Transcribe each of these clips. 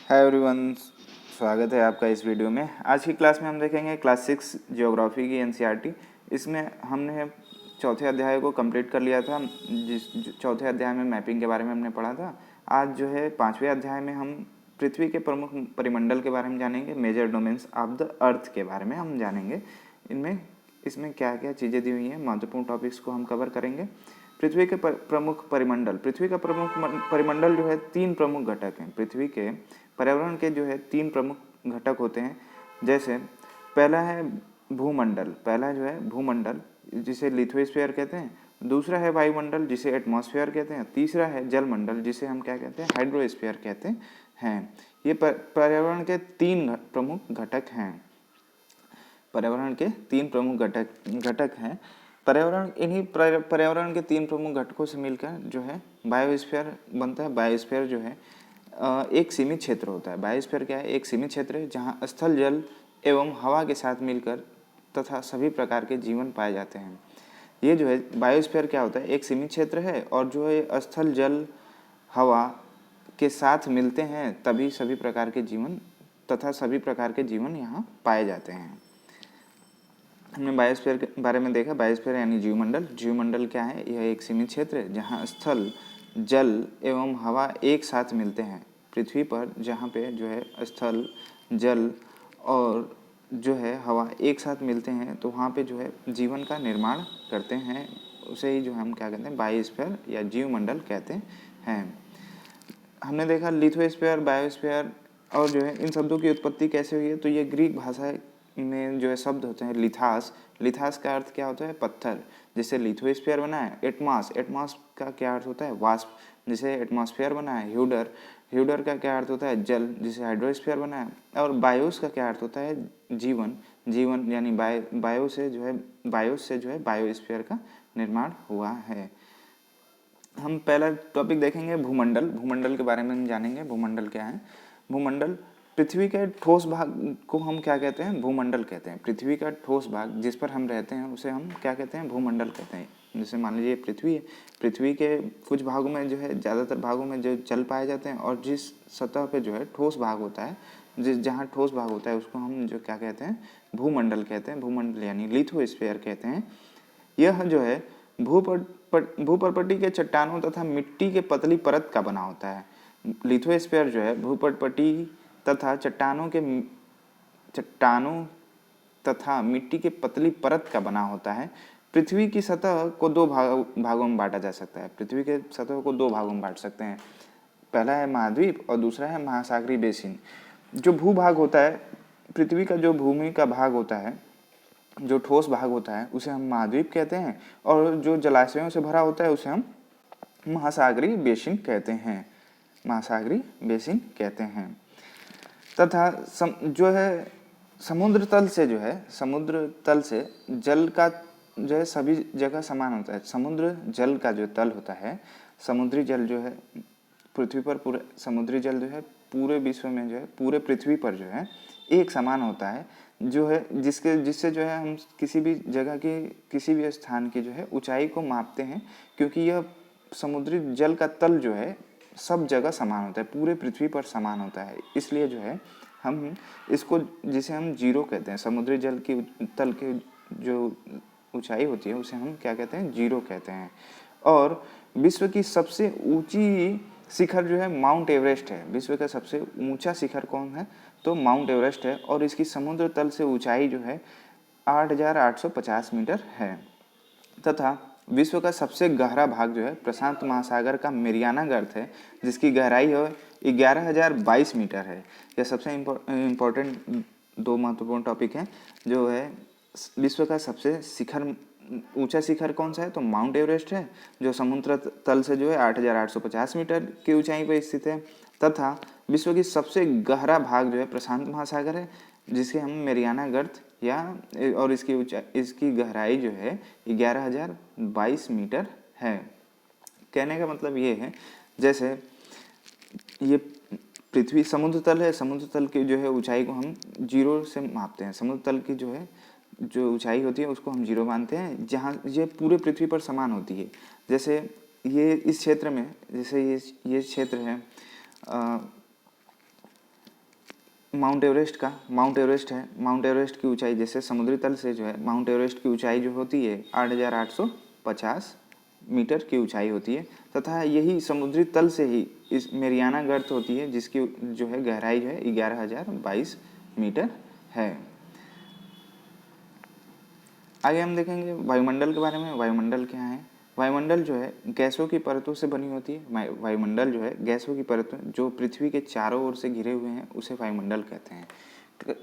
Hi everyone, स्वागत है आपका इस वीडियो में। आज की क्लास में हम देखेंगे क्लास 6 ज्योग्राफी की एनसीईआरटी। इसमें हमने चौथे अध्याय को कंप्लीट कर लिया था। चौथे अध्याय में मैपिंग के बारे में हमने पढ़ा था। आज जो है पांचवें अध्याय में हम पृथ्वी के प्रमुख परिमंडल के बारे में जानेंगे। Major domains of the earth के बारे में हम जानेंगे। इसमें क्या क्या चीज़ें दी हुई हैं, महत्वपूर्ण टॉपिक्स को हम कवर करेंगे। पृथ्वी के प्रमुख परिमंडल। पृथ्वी का प्रमुख परिमंडल जो है तीन प्रमुख घटक हैं। पृथ्वी के पर्यावरण के जो है तीन प्रमुख घटक होते हैं। जैसे पहला है भूमंडल, पहला जो है भूमंडल जिसे लिथोस्फीयर कहते हैं। दूसरा है वायुमंडल जिसे एटमॉस्फेयर कहते हैं। तीसरा है जलमंडल जिसे हम क्या कहते हैं, हाइड्रोस्फीयर कहते हैं। ये पर्यावरण के तीन प्रमुख घटक हैं। पर्यावरण के तीन प्रमुख घटक हैं। इन्हीं पर्यावरण के तीन प्रमुख घटकों से मिलकर जो है बायोस्फीयर बनता है। बायोस्फीयर जो है एक सीमित क्षेत्र होता है। बायोस्फीयर क्या है, एक सीमित क्षेत्र है जहाँ स्थल, जल एवं हवा के साथ मिलकर तथा सभी प्रकार के जीवन पाए जाते हैं। ये जो है बायोस्फीयर क्या होता है, एक सीमित क्षेत्र है और जो है स्थल, जल, हवा के साथ मिलते हैं तभी सभी प्रकार के जीवन तथा सभी प्रकार के जीवन यहाँ पाए जाते हैं। हमने बायोस्फीयर के बारे में देखा। बायोस्फीयर यानी जीवमंडल। जीवमंडल क्या है, यह एक सीमित क्षेत्र है जहाँ स्थल, जल एवं हवा एक साथ मिलते हैं। पृथ्वी पर जहाँ पे जो है स्थल, जल और जो है हवा एक साथ मिलते हैं तो वहाँ पे जो है जीवन का निर्माण करते हैं। उसे ही जो हम क्या कहते हैं, बायोस्फीयर या जीवमंडल कहते हैं। हमने देखा लिथोस्फीयर, बायोस्फीयर और जो है इन शब्दों की उत्पत्ति कैसे हुई है। तो ये ग्रीक भाषा में जो है शब्द होते हैं लिथास। लिथास का अर्थ क्या होता है, पत्थर, जिससे लिथोस्फीयर बना है। एटमास का क्या अर्थ होता है, वाष्प, जिसे एटमॉस्फेयर बना है। ह्यूडर का क्या अर्थ होता है, जल, जिसे हाइड्रोस्फीयर बना है। और बायोस का क्या अर्थ होता है, जीवन यानी बायोस से जो है बायोस्फीयर का निर्माण हुआ है। हम पहला टॉपिक देखेंगे भूमंडल। भूमंडल के बारे में हम जानेंगे। भूमंडल क्या है। भूमंडल पृथ्वी के ठोस भाग को हम क्या कहते हैं, भूमंडल कहते हैं। पृथ्वी का ठोस भाग जिस पर हम रहते हैं उसे हम क्या कहते हैं, भूमंडल कहते हैं। जैसे मान लीजिए पृथ्वी है, पृथ्वी के कुछ भागों में जो है, ज़्यादातर भागों में जो जल पाए जाते हैं और जिस सतह पे जो है ठोस भाग होता है, जहाँ ठोस भाग होता है उसको हम जो क्या कहते हैं, भूमंडल कहते हैं। भूमंडल यानी लिथोस्फीयर कहते हैं। यह जो है भूपर्पटी के चट्टानों तथा मिट्टी के पतली परत का बना होता है। लिथोस्फीयर जो है भूपर्पटी तथा चट्टानों तथा मिट्टी के पतली परत का बना होता है। पृथ्वी की सतह को दो भागों में बांटा जा सकता है। पृथ्वी के सतह को दो भागों में बांट सकते हैं। पहला है महाद्वीप और दूसरा है महासागरीय बेसिन। जो भूभाग होता है, पृथ्वी का जो भूमि का भाग होता है, जो ठोस भाग होता है उसे हम महाद्वीप कहते हैं और जो जलाशयों से भरा होता है उसे हम महासागरीय बेसिन कहते हैं। महासागरीय बेसिन कहते हैं। तथा जो है समुद्र तल से जल का जो है सभी जगह समान होता है। समुद्र जल का जो तल होता है, समुद्री जल जो है पृथ्वी पर, पूरे समुद्री जल जो है पूरे विश्व में जो है, पूरे पृथ्वी पर जो है एक समान होता है। जो है जिससे जो है हम किसी भी जगह की, किसी भी स्थान की जो है ऊंचाई को मापते हैं, क्योंकि यह समुद्री जल का तल जो है सब जगह समान होता है, पूरे पृथ्वी पर समान होता है। इसलिए जो है हम इसको, जिसे हम जीरो कहते हैं, समुद्री जल की तल की जो ऊंचाई होती है उसे हम क्या कहते हैं, जीरो कहते हैं। और विश्व की सबसे ऊंची शिखर जो है माउंट एवरेस्ट है। विश्व का सबसे ऊंचा शिखर कौन है, तो माउंट एवरेस्ट है और इसकी समुद्र तल से ऊंचाई जो है 8,850 मीटर है। तथा विश्व का सबसे गहरा भाग जो है प्रशांत महासागर का मेरियाना गर्त है, जिसकी गहराई है 11,022 मीटर है। यह सबसे इम्पोर्टेंट दो महत्वपूर्ण टॉपिक हैं। जो है विश्व का सबसे ऊंचा शिखर कौन सा है, तो माउंट एवरेस्ट है, जो समुद्र तल से जो है 8,850 मीटर की ऊंचाई पर स्थित है। तथा विश्व की सबसे गहरा भाग जो है प्रशांत महासागर है, जिसे हम मेरियाना गर्त या और इसकी गहराई जो है 11,022 मीटर है। कहने का मतलब ये है, जैसे ये पृथ्वी समुद्र तल है, समुद्र तल की जो है ऊंचाई को हम जीरो से मापते हैं। समुद्र तल की जो है जो ऊंचाई होती है उसको हम जीरो मानते हैं, जहाँ ये पूरे पृथ्वी पर समान होती है। जैसे ये इस क्षेत्र में, जैसे ये क्षेत्र है माउंट एवरेस्ट है, माउंट एवरेस्ट की ऊंचाई जैसे समुद्री तल से जो है माउंट एवरेस्ट की ऊंचाई जो होती है 8,850 मीटर की ऊंचाई होती है, तथा यही समुद्री तल से ही इस मेरियाना गर्त होती है जिसकी जो है गहराई जो है 11,022 मीटर है। आगे हम देखेंगे वायुमंडल के बारे में। वायुमंडल क्या है? वायुमंडल जो है गैसों की परतों से बनी होती है। वायुमंडल जो है गैसों की परतों जो पृथ्वी के चारों ओर से घिरे हुए हैं उसे वायुमंडल कहते हैं।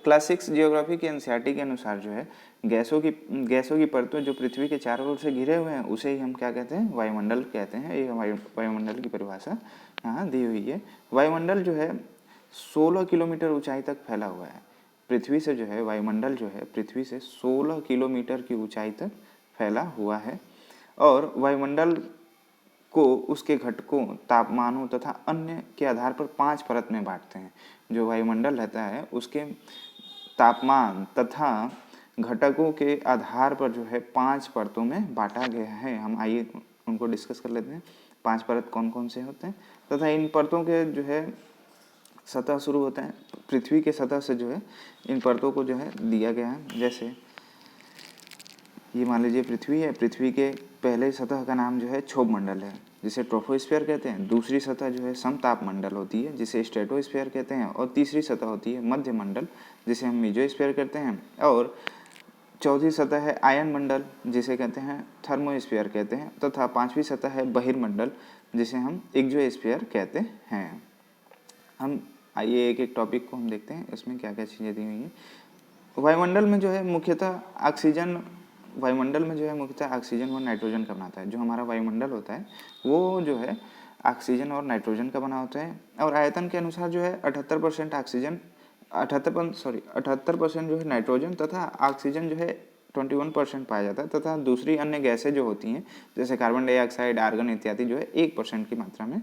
क्लास 6 जियोग्राफी के एनसीईआरटी के अनुसार जो है गैसों की परतों जो पृथ्वी के चारों ओर से घिरे हुए हैं उसे ही हम क्या कहते हैं? वायुमंडल कहते हैं। ये वायुमंडल की परिभाषा यहाँ दी हुई है। वायुमंडल जो है 16 किलोमीटर ऊंचाई तक फैला हुआ है। पृथ्वी से जो है वायुमंडल जो है पृथ्वी से 16 किलोमीटर की ऊंचाई तक फैला हुआ है और वायुमंडल को उसके घटकों, तापमानों तथा अन्य के आधार पर 5 परत में बांटते हैं। जो वायुमंडल रहता है उसके तापमान तथा घटकों के आधार पर जो है 5 परतों में बांटा गया है। हम आइए उनको डिस्कस कर लेते हैं। 5 परत कौन कौन से होते हैं तथा इन परतों के जो है सतह शुरू होता है पृथ्वी के सतह से जो है इन परतों को जो है दिया गया है। जैसे ये मान लीजिए पृथ्वी है, पृथ्वी के पहले सतह का नाम जो है क्षोभ मंडल है जिसे ट्रोपोस्फीयर कहते हैं। दूसरी सतह जो है समताप मंडल होती है जिसे स्ट्रेटोस्फीयर कहते हैं और तीसरी सतह होती है मध्य मंडल जिसे हम मेसोस्फीयर कहते हैं और चौथी सतह है आयन मंडल जिसे कहते हैं थर्मोस्फीयर कहते हैं तथा पांचवी सतह है बहिर्मंडल जिसे हम एक्सोस्फीयर कहते हैं। हम आइए एक एक टॉपिक को हम देखते हैं इसमें क्या क्या चीज़ें दी हुई हैं। वायुमंडल में जो है मुख्यतः ऑक्सीजन और नाइट्रोजन का बनाता है। जो हमारा वायुमंडल होता है वो जो है ऑक्सीजन और नाइट्रोजन का बना होता है और आयतन के अनुसार जो है 78% ऑक्सीजन 78% जो है नाइट्रोजन तथा ऑक्सीजन जो है 21% पाया जाता है तथा दूसरी अन्य गैसें जो होती हैं जैसे कार्बन डाइऑक्साइड, आर्गन इत्यादि जो है 1% की मात्रा में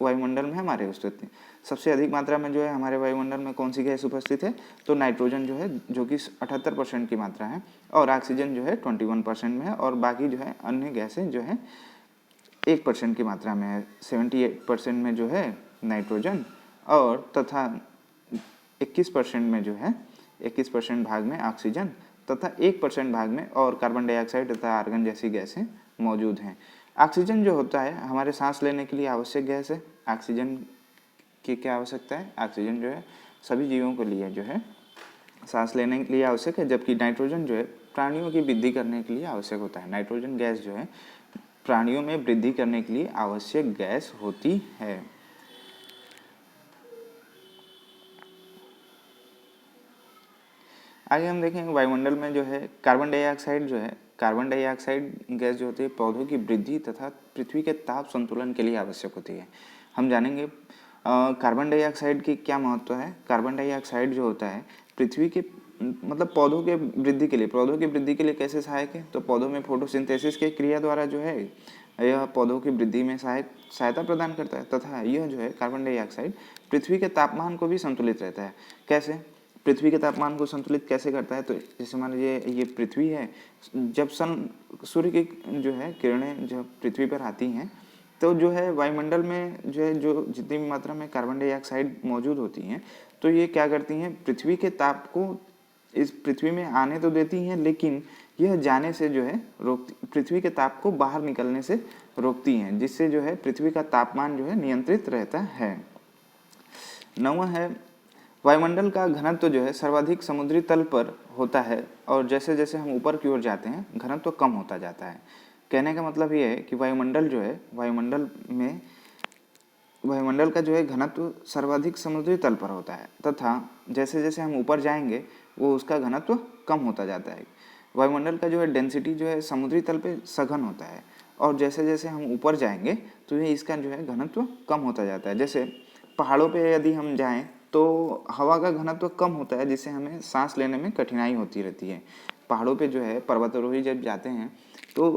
वायुमंडल में हमारे उपस्थित है। सबसे अधिक मात्रा में जो है हमारे वायुमंडल में कौन सी गैस उपस्थित है? तो नाइट्रोजन जो है जो कि 78% की मात्रा है और ऑक्सीजन जो है 21% में है और बाकी जो है अन्य गैसें जो है 1% की मात्रा में है। 78% में जो है नाइट्रोजन और तथा 21% में जो है 21% भाग में ऑक्सीजन तथा 1% भाग में और कार्बन डाइऑक्साइड तथा आर्गन जैसी गैसें मौजूद हैं। ऑक्सीजन जो होता है हमारे सांस लेने के लिए आवश्यक गैस है। ऑक्सीजन की क्या आवश्यकता है? ऑक्सीजन जो है सभी जीवों के लिए जो है सांस लेने के लिए आवश्यक है, जबकि नाइट्रोजन जो है प्राणियों की वृद्धि करने के लिए आवश्यक होता है। नाइट्रोजन गैस जो है प्राणियों में वृद्धि करने के लिए आवश्यक गैस होती है। आगे हम देखेंगे वायुमंडल में जो है कार्बन डाइऑक्साइड गैस जो होती है पौधों की वृद्धि तथा पृथ्वी के ताप संतुलन के लिए आवश्यक होती है। हम जानेंगे कार्बन डाइऑक्साइड की क्या महत्व है। कार्बन डाइऑक्साइड जो होता है पृथ्वी के मतलब पौधों के वृद्धि के लिए कैसे सहायक है? तो पौधों में फोटोसिंथेसिस की क्रिया द्वारा जो है यह पौधों की वृद्धि में सहायता प्रदान करता है तथा यह जो है कार्बन डाइऑक्साइड पृथ्वी के तापमान को भी संतुलित रहता है। कैसे? पृथ्वी के तापमान को संतुलित कैसे करता है? तो जैसे मान लीजिए ये पृथ्वी है, जब सूर्य की जो है किरणें जब पृथ्वी पर आती हैं तो जो है वायुमंडल में जो है जो जितनी भी मात्रा में कार्बन डाइऑक्साइड मौजूद होती हैं तो ये क्या करती हैं पृथ्वी के ताप को इस पृथ्वी में आने तो देती हैं लेकिन यह जाने से जो है पृथ्वी के ताप को बाहर निकलने से रोकती हैं, जिससे जो है पृथ्वी का तापमान जो है नियंत्रित रहता है। 9वां है वायुमंडल का घनत्व जो है सर्वाधिक समुद्री तल पर होता है और जैसे जैसे हम ऊपर की ओर जाते हैं घनत्व कम होता जाता है। कहने का मतलब ये है कि वायुमंडल का जो है घनत्व सर्वाधिक समुद्री तल पर होता है तथा जैसे जैसे हम ऊपर जाएंगे वो उसका घनत्व कम होता जाता है। वायुमंडल का जो है डेंसिटी जो है समुद्री तल पे सघन होता है और जैसे जैसे हम ऊपर जाएंगे तो ये इसका जो है घनत्व कम होता जाता है। जैसे पहाड़ों पे यदि हम जाएं तो हवा का घनत्व कम होता है जिससे हमें सांस लेने में कठिनाई होती रहती है। पहाड़ों पे जो है पर्वतारोही जब जाते हैं तो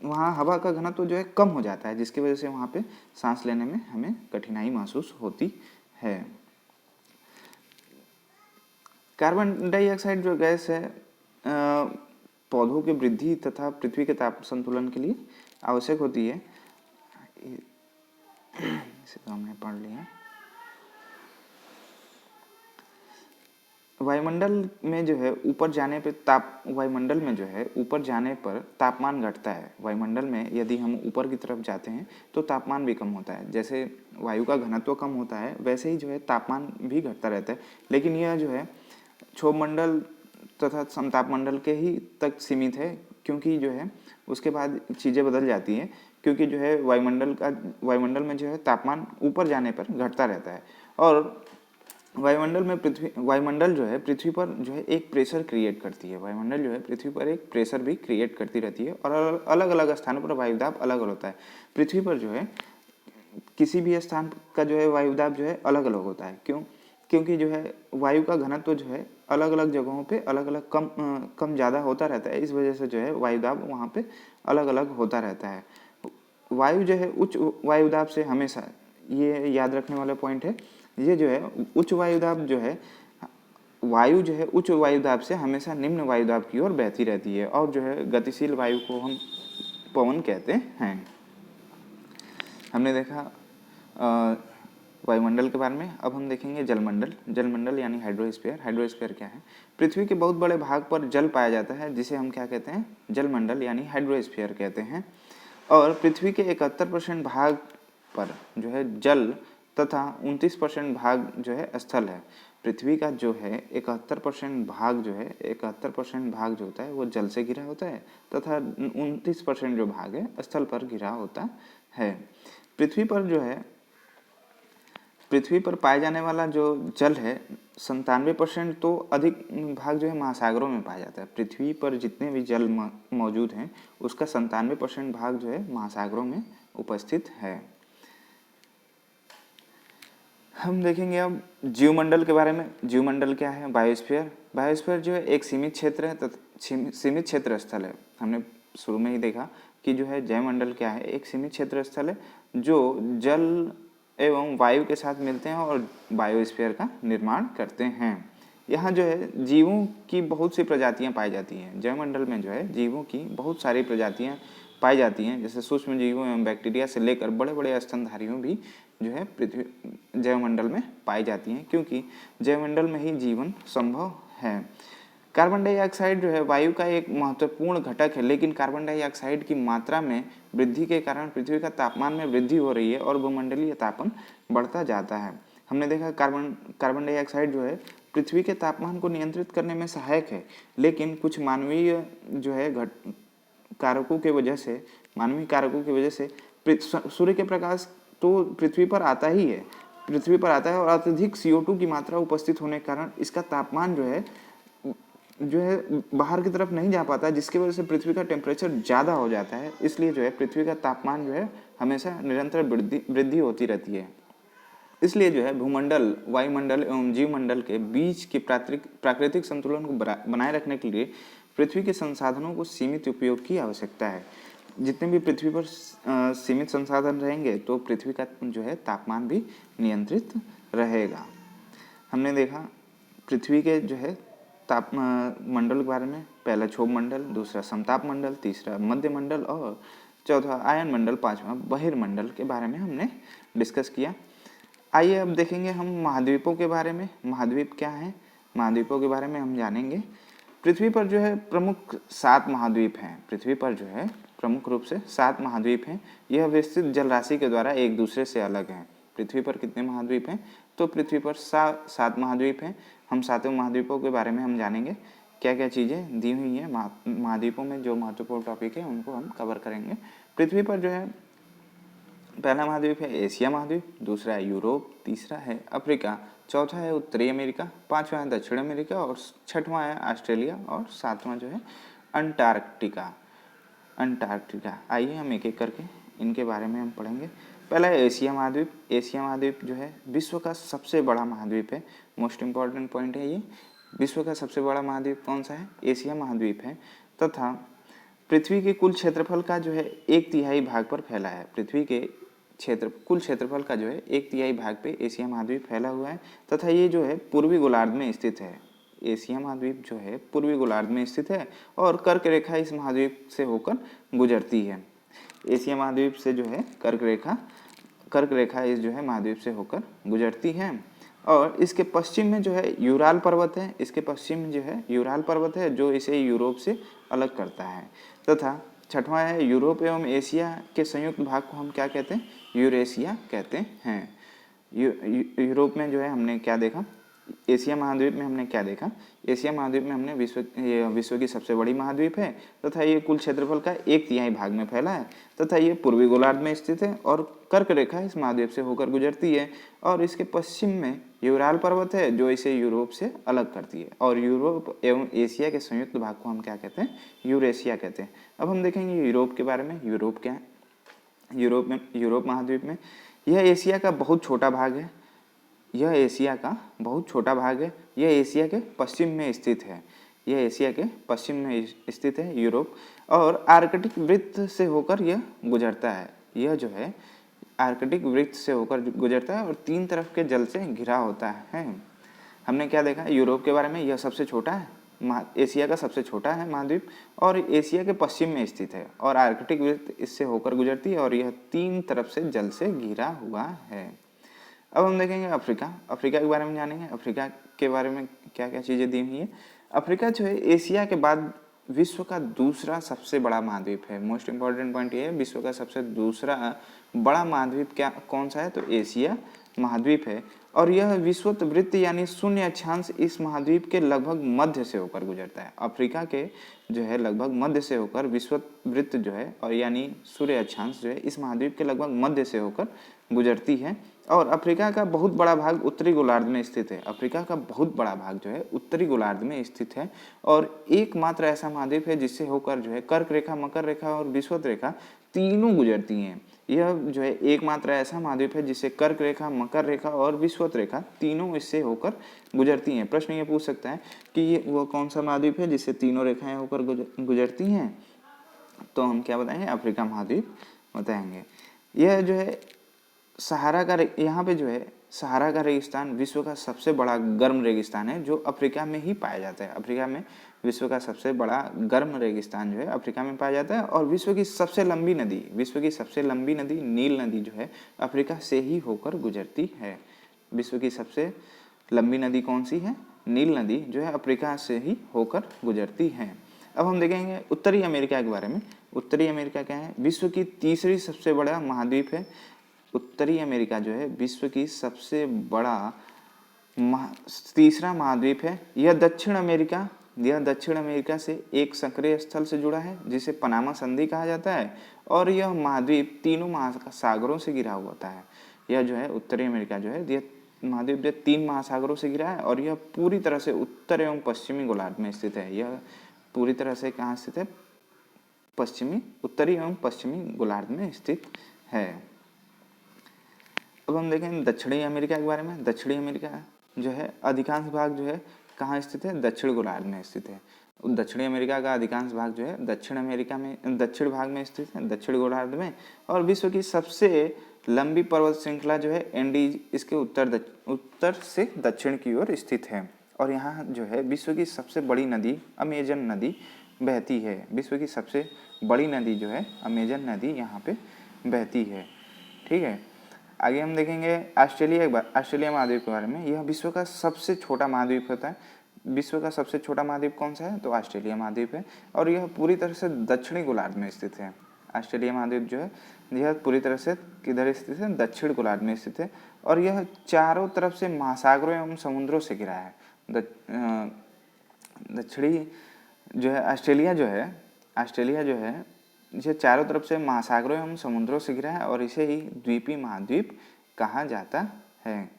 वहाँ हवा का घनत्व जो है कम हो जाता है जिसकी वजह से वहाँ पे सांस लेने में हमें कठिनाई महसूस होती है। कार्बन डाइऑक्साइड जो गैस है पौधों की वृद्धि तथा पृथ्वी के ताप संतुलन के लिए आवश्यक होती है। इसे तो हमने पढ़ लिया। वायुमंडल में जो है ऊपर जाने पे वायुमंडल में जो है ऊपर जाने पर तापमान घटता है। वायुमंडल में यदि हम ऊपर की तरफ जाते हैं तो तापमान भी कम होता है। जैसे वायु का घनत्व कम होता है वैसे ही जो है तापमान भी घटता रहता है। लेकिन यह जो है क्षोभमंडल तथा समतापमंडल के ही तक सीमित है, क्योंकि जो है उसके बाद चीज़ें बदल जाती हैं, क्योंकि जो है वायुमंडल में जो है तापमान ऊपर जाने पर घटता रहता है। और वायुमंडल जो है पृथ्वी पर जो है एक प्रेशर क्रिएट करती है। वायुमंडल जो है पृथ्वी पर एक प्रेशर भी क्रिएट करती रहती है और अलग अलग स्थानों पर वायुदाब अलग अलग होता है। पृथ्वी पर जो है किसी भी स्थान का जो है वायुदाब जो है अलग अलग होता है। क्यों? क्योंकि जो है वायु का घनत्व जो है अलग अलग जगहों पे अलग अलग कम ज़्यादा होता रहता है। इस वजह से जो है वायुदाब वहाँ पे अलग अलग होता रहता है। वायु जो है उच्च वायुदाब से हमेशा, ये याद रखने वाला पॉइंट है, ये जो है उच्च वायुदाब जो है वायु जो है उच्च वायुदाब से हमेशा निम्न वायुदाब की ओर बहती रहती है। और जो है गतिशील वायु को हम पवन कहते हैं। हमने देखा वायुमंडल के बारे में। अब हम देखेंगे जलमंडल। जलमंडल यानी हाइड्रोस्फीयर। हाइड्रोस्फीयर क्या है? पृथ्वी के बहुत बड़े भाग पर जल पाया जाता है, जिसे हम क्या कहते हैं? जलमंडल यानी हाइड्रोस्फीयर कहते हैं। और पृथ्वी के 71% भाग पर जो है जल तथा 29% भाग जो है स्थल है। पृथ्वी का जो है 71% भाग जो है 71% भाग जो होता है वो जल से घिरा होता है तथा 29% जो भाग है स्थल पर घिरा होता है। पृथ्वी पर पाए जाने वाला जो जल है 97% तो अधिक भाग जो है महासागरों में पाया जाता है। पृथ्वी पर जितने भी जल मौजूद हैं उसका 97% भाग जो है महासागरों में उपस्थित है। हम देखेंगे अब जीवमंडल के बारे में। जीवमंडल क्या है? बायोस्फीयर। बायोस्फीयर जो है एक सीमित क्षेत्र है, सीमित क्षेत्र स्थल है। हमने शुरू में ही देखा कि जो है जैवमंडल क्या है? एक सीमित क्षेत्र स्थल है जो जल एवं वायु के साथ मिलते हैं और बायोस्फीयर का निर्माण करते हैं। यहाँ जो है जीवों की बहुत सी प्रजातियाँ पाई जाती हैं। जैवमंडल में जो है जीवों की बहुत सारी प्रजातियाँ पाई जाती हैं, जैसे सूक्ष्म जीवों एवं बैक्टीरिया से लेकर बड़े बड़े स्तनधारियों भी जो है पृथ्वी जैवमंडल में पाई जाती हैं, क्योंकि जैवमंडल में ही जीवन संभव है। कार्बन डाइऑक्साइड जो है वायु का एक महत्वपूर्ण घटक है, लेकिन कार्बन डाइऑक्साइड की मात्रा में वृद्धि के कारण पृथ्वी का तापमान में वृद्धि हो रही है और भूमंडलीय तापन बढ़ता जाता है। हमने देखा कार्बन डाइऑक्साइड जो है पृथ्वी के तापमान को नियंत्रित करने में सहायक है, लेकिन कुछ मानवीय जो है मानवीय कारकों की वजह से सूर्य के प्रकाश तो पृथ्वी पर आता है और अत्यधिक CO2 की मात्रा उपस्थित होने के कारण इसका तापमान जो है बाहर की तरफ नहीं जा पाता, जिसकी वजह से पृथ्वी का टेम्परेचर ज़्यादा हो जाता है। इसलिए जो है पृथ्वी का तापमान जो है हमेशा निरंतर वृद्धि होती रहती है। इसलिए जो है भूमंडल, वायुमंडल एवं जीवमंडल के बीच के प्राकृतिक संतुलन को बनाए रखने के लिए पृथ्वी के संसाधनों को सीमित उपयोग की आवश्यकता है। जितने भी पृथ्वी पर सीमित संसाधन रहेंगे तो पृथ्वी का जो है तापमान भी नियंत्रित रहेगा। हमने देखा पृथ्वी के जो है मंडल के बारे में। पहला क्षोभ मंडल, दूसरा समताप मंडल, तीसरा मध्य मंडल और चौथा आयन मंडल, पांचवा बहिर्मंडल के बारे में हमने डिस्कस किया। आइए अब देखेंगे हम महाद्वीपों के बारे में। महाद्वीप क्या है? महाद्वीपों के बारे में हम जानेंगे। पृथ्वी पर जो है प्रमुख 7 महाद्वीप हैं। पृथ्वी पर जो है प्रमुख रूप से 7 महाद्वीप हैं। यह विस्तृत जलराशि के द्वारा एक दूसरे से अलग हैं। पृथ्वी पर कितने महाद्वीप हैं? तो पृथ्वी पर 7 महाद्वीप हैं। हम 7 महाद्वीपों के बारे में हम जानेंगे। क्या क्या चीज़ें दी हुई हैं महाद्वीपों में, जो महत्वपूर्ण टॉपिक है उनको हम कवर करेंगे। पृथ्वी पर जो है पहला महाद्वीप है एशिया महाद्वीप, दूसरा है यूरोप, तीसरा है अफ्रीका, चौथा है उत्तरी अमेरिका, पांचवा है दक्षिण अमेरिका और छठवां है ऑस्ट्रेलिया और सातवां जो है अंटार्कटिका। आइए हम एक एक करके इनके बारे में हम पढ़ेंगे। पहला है एशिया महाद्वीप। एशिया महाद्वीप जो है विश्व का सबसे बड़ा महाद्वीप है। मोस्ट इम्पॉर्टेंट पॉइंट है ये। विश्व का सबसे बड़ा महाद्वीप कौन सा है? एशिया महाद्वीप है तथा पृथ्वी के कुल क्षेत्रफल का जो है 1/3 भाग पर फैला है। पृथ्वी के कुल क्षेत्रफल का जो है 1/3 भाग पे एशिया महाद्वीप फैला हुआ है तथा ये जो है पूर्वी गोलार्ध में स्थित है। एशिया महाद्वीप जो है पूर्वी गोलार्ध में स्थित है और कर्क रेखा इस महाद्वीप से होकर गुजरती है। एशिया महाद्वीप से जो है कर्क रेखा इस जो है महाद्वीप से होकर गुजरती है और इसके पश्चिम में जो है यूराल पर्वत है, इसके पश्चिम में जो है यूराल पर्वत है जो इसे यूरोप से अलग करता है। तथा छठवां है यूरोप एवं एशिया के संयुक्त भाग को हम क्या कहते हैं, यूरेशिया कहते हैं। यूरोप में जो है हमने क्या देखा, एशिया महाद्वीप में हमने क्या देखा, एशिया महाद्वीप में हमने विश्व की सबसे बड़ी महाद्वीप है तथा ये कुल क्षेत्रफल का 1/3 भाग में फैला है तथा ये पूर्वी गोलार्ध में स्थित है और कर्क रेखा इस महाद्वीप से होकर गुजरती है और इसके पश्चिम में यूराल पर्वत है जो इसे यूरोप से अलग करती है और यूरोप एवं एशिया के संयुक्त भाग को हम क्या कहते हैं, यूरेशिया कहते हैं। अब हम देखेंगे यूरोप के बारे में। यूरोप क्या है, यूरोप महाद्वीप में यह एशिया का बहुत छोटा भाग है, यह एशिया का बहुत छोटा भाग है, यह एशिया के पश्चिम में स्थित है, यह एशिया के पश्चिम में स्थित है यूरोप और आर्कटिक वृत्त से होकर यह गुजरता है। यह जो है आर्कटिक वृत्त से होकर गुजरता है और 3 तरफ के जल से घिरा होता है। हमने क्या देखा यूरोप के बारे में, यह सबसे छोटा है, एशिया का सबसे छोटा है महाद्वीप और एशिया के पश्चिम में स्थित है और आर्कटिक वृत्त इससे होकर गुजरती है और यह 3 तरफ से जल से घिरा हुआ है। अब हम देखेंगे अफ्रीका। अफ्रीका के बारे में जानेंगे। अफ्रीका के बारे में क्या क्या चीज़ें दी हुई हैं। अफ्रीका जो है एशिया के बाद विश्व का दूसरा सबसे बड़ा महाद्वीप है। मोस्ट इम्पॉर्टेंट पॉइंट ये है, विश्व का सबसे दूसरा बड़ा महाद्वीप क्या कौन सा है, तो एशिया महाद्वीप है और यह विषुवत वृत्त यानी शून्य अक्षांश इस महाद्वीप के लगभग मध्य से होकर गुजरता है। अफ्रीका के जो है लगभग मध्य से होकर विषुवत वृत्त जो है और यानी सूर्य अक्षांश जो है इस महाद्वीप के लगभग मध्य से होकर गुजरती है और अफ्रीका का बहुत बड़ा भाग उत्तरी गोलार्ध में स्थित है। अफ्रीका का बहुत बड़ा भाग जो है उत्तरी गोलार्ध में स्थित है और एकमात्र ऐसा महाद्वीप है जिससे होकर जो है कर्क रेखा, मकर रेखा और विषुवत रेखा तीनों गुजरती हैं। यह जो है एकमात्र ऐसा महाद्वीप है जिससे कर्क रेखा, मकर रेखा और विषुवत रेखा तीनों इससे होकर गुजरती हैं। प्रश्न ये पूछ सकता है कि ये वो कौन सा महाद्वीप है जिससे तीनों रेखाएं होकर गुजरती हैं, तो हम क्या बताएंगे, अफ्रीका महाद्वीप बताएंगे। यह जो है सहारा का यहाँ पे जो है सहारा का रेगिस्तान विश्व का सबसे बड़ा गर्म रेगिस्तान है जो अफ्रीका में ही पाया जाता है। अफ्रीका में विश्व का सबसे बड़ा गर्म रेगिस्तान जो है अफ्रीका में पाया जाता है और विश्व की सबसे लंबी नदी नील नदी जो है अफ्रीका से ही होकर गुजरती है। विश्व की सबसे लंबी नदी कौन सी है, नील नदी जो है अफ्रीका से ही होकर गुजरती है। अब हम देखेंगे उत्तरी अमेरिका के बारे में। उत्तरी अमेरिका क्या है, विश्व की तीसरी सबसे बड़ा महाद्वीप है। उत्तरी अमेरिका जो है विश्व की सबसे बड़ा तीसरा महाद्वीप है। यह दक्षिण अमेरिका से एक सक्रिय स्थल से जुड़ा है जिसे पनामा संधि कहा जाता है और यह महाद्वीप तीनों महासागरों से घिरा हुआ होता है। यह जो है उत्तरी अमेरिका जो है यह महाद्वीप जो 3 महासागरों से घिरा है और यह पूरी तरह से उत्तर एवं पश्चिमी गोलार्ध में स्थित है। यह पूरी तरह से कहाँ स्थित है, उत्तरी एवं पश्चिमी गोलार्ध में स्थित है। अब हम देखें दक्षिणी अमेरिका के बारे में। दक्षिणी अमेरिका जो है अधिकांश भाग जो है कहाँ स्थित है, दक्षिण गोलार्ध में स्थित है। दक्षिणी अमेरिका का अधिकांश भाग जो है दक्षिण भाग में स्थित है, दक्षिण गोलार्ध में। और विश्व की सबसे लंबी पर्वत श्रृंखला जो है एंडीज इसके उत्तर से दक्षिण की ओर स्थित है और यहाँ जो है विश्व की सबसे बड़ी नदी अमेजन नदी बहती है। विश्व की सबसे बड़ी नदी जो है अमेजन नदी यहाँ पे बहती है। ठीक है, आगे हम देखेंगे ऑस्ट्रेलिया महाद्वीप के बारे में। यह विश्व का सबसे छोटा महाद्वीप होता है। विश्व का सबसे छोटा महाद्वीप कौन सा है, तो ऑस्ट्रेलिया महाद्वीप है और यह पूरी तरह से दक्षिणी गोलार्ध में स्थित है। ऑस्ट्रेलिया महाद्वीप जो है यह पूरी तरह से किधर स्थित है, दक्षिण गोलार्ध में स्थित है और यह चारों तरफ से महासागरों एवं समुद्रों से घिरा है। दक्षिणी जो है ऑस्ट्रेलिया जो है इसे चारों तरफ से महासागरों एवं समुद्रों से घिरा है और इसे ही द्वीपीय महाद्वीप कहा जाता है।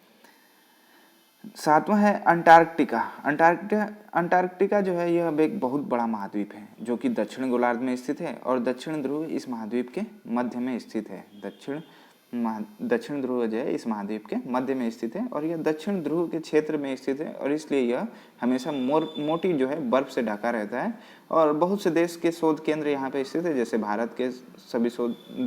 7वां है अंटार्कटिका। अंटार्कटिका जो है यह एक बहुत बड़ा महाद्वीप है जो कि दक्षिण गोलार्ध में स्थित है और दक्षिण ध्रुव इस महाद्वीप के मध्य में स्थित है। दक्षिण ध्रुव जो है इस महाद्वीप के मध्य में स्थित है और यह दक्षिण ध्रुव के क्षेत्र में स्थित है और इसलिए यह हमेशा मोटी जो है बर्फ से ढका रहता है और बहुत से देश के शोध केंद्र यहाँ पे स्थित है। जैसे भारत के सभी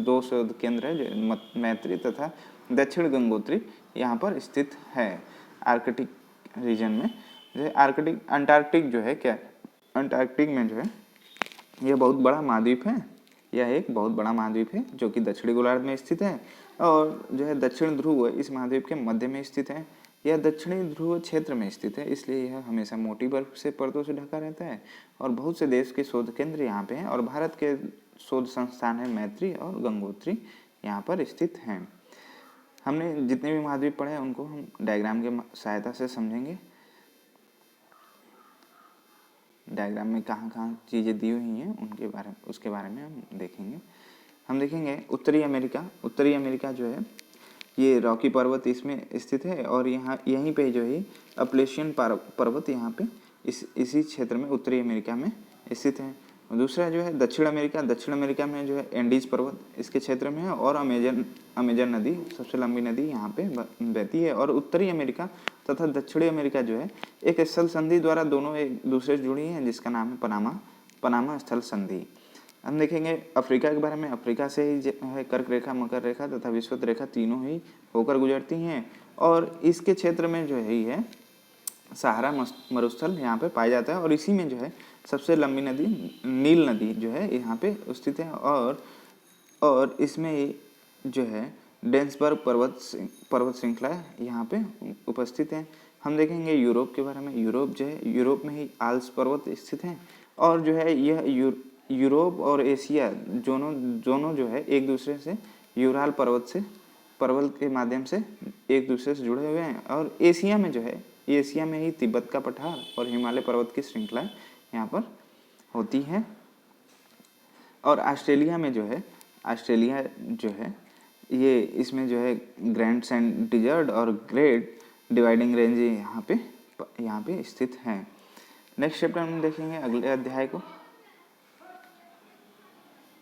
2 शोध केंद्र है जो मैत्री तथा दक्षिण गंगोत्री यहाँ पर स्थित है आर्कटिक रीजन में। जो अंटार्कटिक जो है क्या, अंटार्कटिक में जो है यह बहुत बड़ा महाद्वीप है। यह एक बहुत बड़ा महाद्वीप है जो कि दक्षिणी गोलार्ध में स्थित है और जो है दक्षिण ध्रुव इस महाद्वीप के मध्य में स्थित है। यह दक्षिणी ध्रुव क्षेत्र में स्थित है, इसलिए यह हमेशा मोटी बर्फ से परतों से ढका रहता है और बहुत से देश के शोध केंद्र यहाँ पे हैं और भारत के शोध संस्थान है मैत्री और गंगोत्री यहाँ पर स्थित हैं। हमने जितने भी महाद्वीप पढ़े हैं उनको हम डायग्राम की सहायता से समझेंगे। डायग्राम में कहाँ कहाँ चीज़ें दी हुई हैं उसके बारे में हम देखेंगे। हम देखेंगे उत्तरी अमेरिका जो है ये रॉकी पर्वत इसमें स्थित है और यहाँ यहीं पे जो है अपलेशियन पर्वत यहाँ पे इसी क्षेत्र में उत्तरी अमेरिका में स्थित है। दूसरा जो है दक्षिण अमेरिका में जो है एंडीज पर्वत इसके क्षेत्र में है और अमेजन नदी सबसे लंबी नदी यहाँ पे बहती है। और उत्तरी अमेरिका तथा दक्षिणी अमेरिका जो है एक स्थल संधि द्वारा दोनों एक दूसरे से जुड़ी हैं जिसका नाम है पनामा स्थल संधि। हम देखेंगे अफ्रीका के बारे में। अफ्रीका से ही है कर्क रेखा, मकर रेखा तथा विषुवत रेखा तीनों ही होकर गुजरती हैं और इसके क्षेत्र में जो है सहारा मरुस्थल यहाँ पे पाया जाता है और इसी में जो है सबसे लंबी नदी नील नदी जो है यहाँ पे स्थित है और इसमें जो है डेंसबर्ग पर्वत श्रृंखला यहाँ पे उपस्थित है। हम देखेंगे यूरोप के बारे में। यूरोप में ही आल्प्स पर्वत स्थित हैं और जो है यह यूरोप और एशिया दोनों जो है एक दूसरे से यूराल पर्वत के माध्यम से एक दूसरे से जुड़े हुए हैं। और एशिया में ही तिब्बत का पठार और हिमालय पर्वत की श्रृंखला यहाँ पर होती है। और ऑस्ट्रेलिया जो है ये इसमें जो है ग्रैंड सैंड डिजर्ट और ग्रेट डिवाइडिंग रेंज यहाँ पे स्थित हैं। नेक्स्ट चैप्टर हम देखेंगे अगले अध्याय को।